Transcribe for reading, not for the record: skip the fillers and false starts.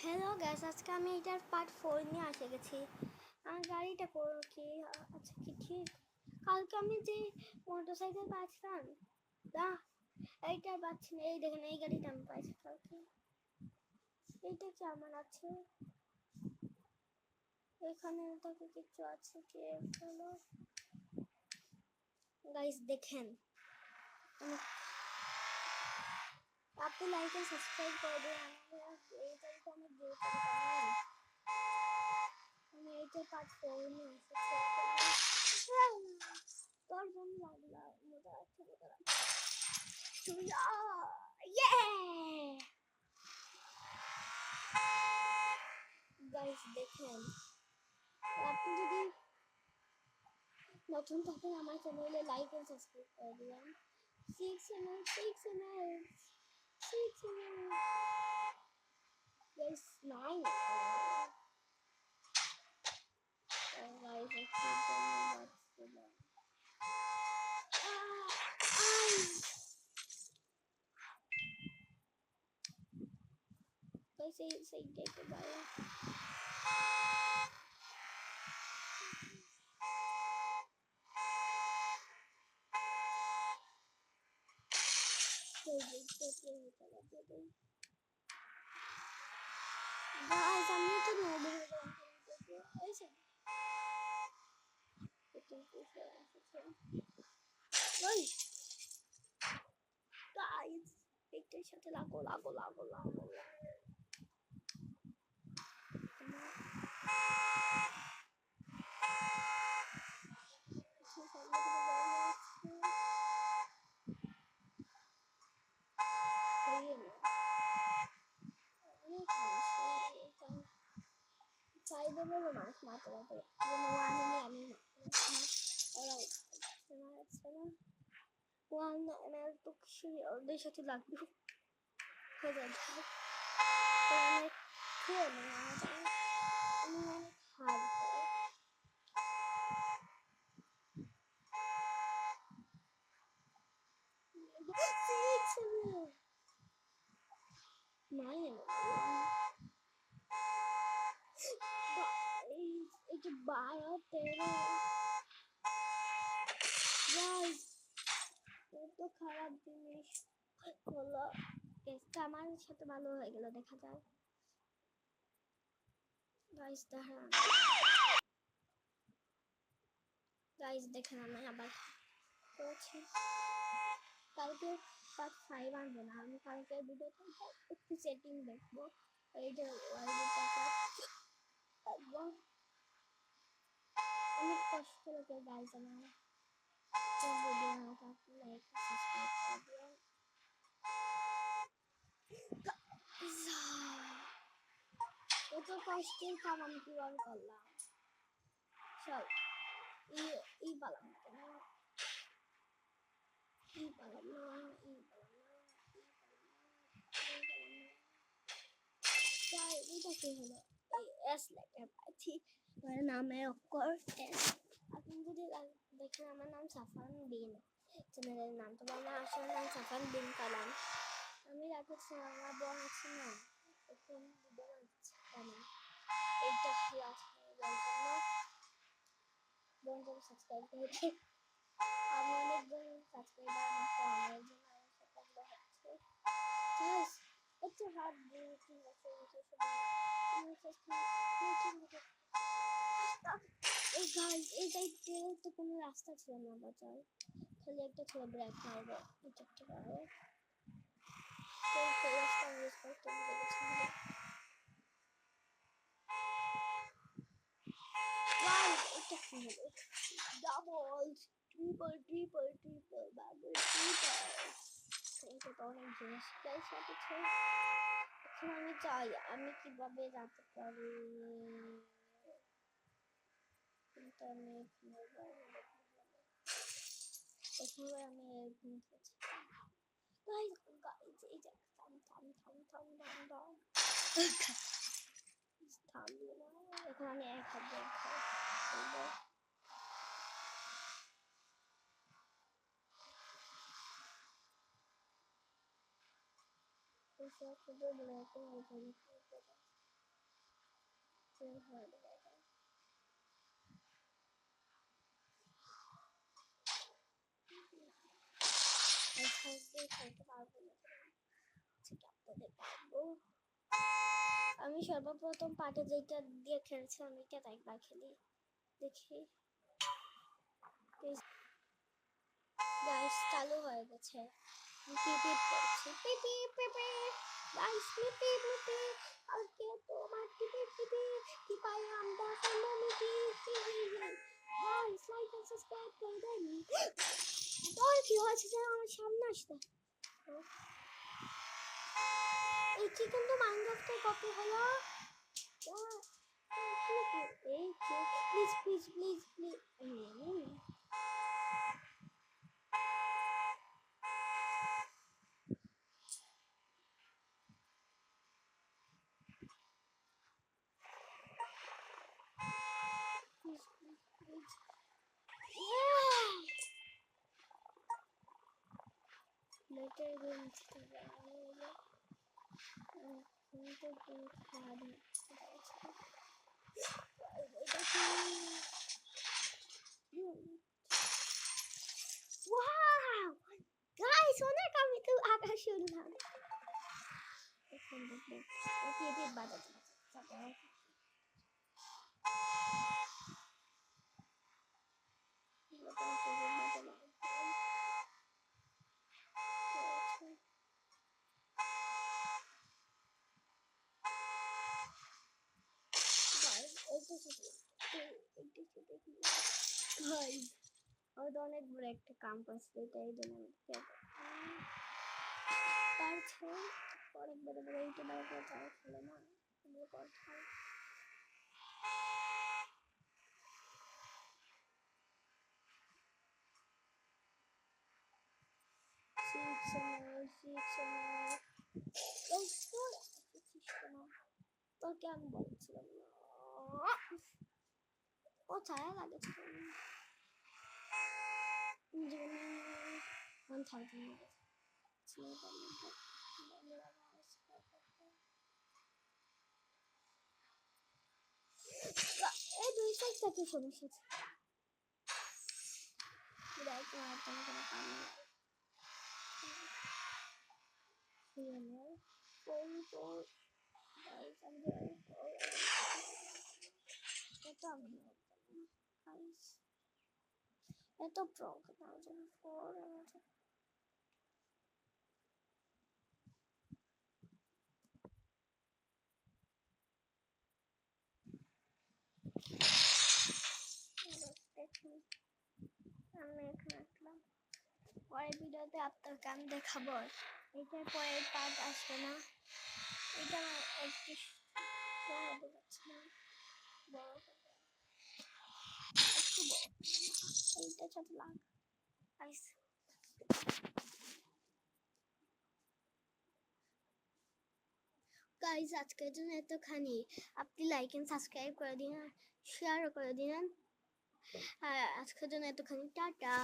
Hello gas, আজকে আমি এটার পার্ট 4 নিয়ে এসে গেছি। আমার গাড়িটা করো কি? আচ্ছা কি ঠিক কালকে আমি যে মোটরসাইকেল পাচ্ছিলাম না, এইটা পাচ্ছি না। এই দেখেন, এই গাড়িটা আমি পাইছি কালকে। এইটা কি আমার আছে? এখানে তাকে কিছু আছে কি? হলো গাইস দেখেন, আপনি লাইক এন্ড সাবস্ক্রাইব করে দিন। এই গাড়িটা আমি দিয়ে আমি এইটা পার্ট 4 নিয়ে এসেছি। তোর জন্য লাগলাম মজা আছে, মজা লাগছে। গাইস দেখেন, আপনি যদি নতুন থাকেন আমার চ্যানেলে লাইক এন্ড সাবস্ক্রাইব করে দিবেন। 6 গাইস 9 গাইস একটু ধন্যবাদ। গাইস এই দেখো guys, guys, I'm new to the mobile. Guys, একটার সাথে লাগো লাগো লাগো লাগো। Saya belum mas mati lagi. Semua ini one and took she or they shut it like you. Because I could have mine. It's buy up there. Guys, তো খারাপ জিনিস হলো, কেসটা আমার সাথে ভালো হয়ে গেল দেখা যায়। গাইস দাঁড়ান, গাইস দেখেন আমি আবার করেছি। কালকে পার্ট 5 আনবো না, আমি কালকে ভিডিওতে একটু সেটিং দেখবো। এইটা একদম অনেক কষ্ট লাগে গাইস আমার ভিডিও আমাকে লাইক সাবস্ক্রাইব করে দিও। এত কষ্টের কাম আমি কিভাবে করলাম? চল ই পালাম না, ই পালাম না, ই পালাম না, এটা কি হলো? এই এস লেটার পাচ্ছি, আমার নামে অক্ষর এস। আপনি যদি দেখেন আমার নাম সাফান বিন, চ্যানেলের নাম তো আমার আসল নাম সাফান বিন কালাম। আমি রাখেছি আমার বোন আছে না, এখন ভিডিও বানাচ্ছি কেন এইটা কি আছে বোন জন্য সাবস্ক্রাইব করে দিই। আমি অনেকজন সাবস্ক্রাইবার আমাকে আমার জন্য সেটা হচ্ছে গাইস একটু হাত দিয়ে ঠিক আছে এই গাইস এইটাই তো কোনো রাস্তা ছিল না বাঁচার, খালি একটা ছিল ব্রেক মারবে এটা একটা পারে সেই রাস্তা ইউজ করতে গেছিলাম। গাইস এটা কি হলো? ডাবল ট্রিপল ডাবল ট্রিপল এটা তো অনেক জিনিস গাইস সাথে ছিল। এখন আমি চাই আমি কিভাবে যেতে পারি, কিন্তু আমি এখানে আমি এরকম খেয়েছি। গাইস গাইস এই যে থাম থামবে না। এখন আমি এক হাত দিয়ে খেলবো। আমি সর্বপ্রথম পার্টে যেটা দিয়ে খেলছি আমি এটা একবার খেলি দেখি। গাইস চালু হয়ে গেছে। পিপি করছি পিপি পিপি গাইস পিপি পিপি আজকে তোমার পিপি পিপি কি পাই আমরা কমিটি গাইস লাইক এন্ড সাবস্ক্রাইব করে দেন। তোর কি হচ্ছে যে আমার সামনে আসতে এই চিকেন তো মাইনক্রাফটে কপি হলো। এই please please please please Later games wow guys অনেক আমি তো আকাশ উড়লাম এখন দেখো এটি বাজাতে হয়তো অনেক বড় একটা কাম করছে এটাই জন্য পারছে অনেক বড় বড় এইটা বাইরে যাওয়া ছিল না এগুলো করতে হয় তোকে আমি বলছিলাম ও ছায়া লাগেছে 1000 এই দুই সাইডটা কি সমস্যা আছে রাইট না কোনো কোনো কাম নেই ফোর গাইস আমি এত আমি গাইস এত প্রো না যেন ফোর আমি এখানে আসলাম পরের ভিডিওতে আপনাকে আমি দেখাবো এটার পরের পার্ট আসবে না এটা একটু সহজে যাচ্ছে না বড় একটু বড় এইটা ছোট লাগ গাইস গাইস আজকের জন্য এতখানি আপনি লাইক এন্ড সাবস্ক্রাইব করে দিন শেয়ার করে দিন আজকের জন্য এতখানি টাটা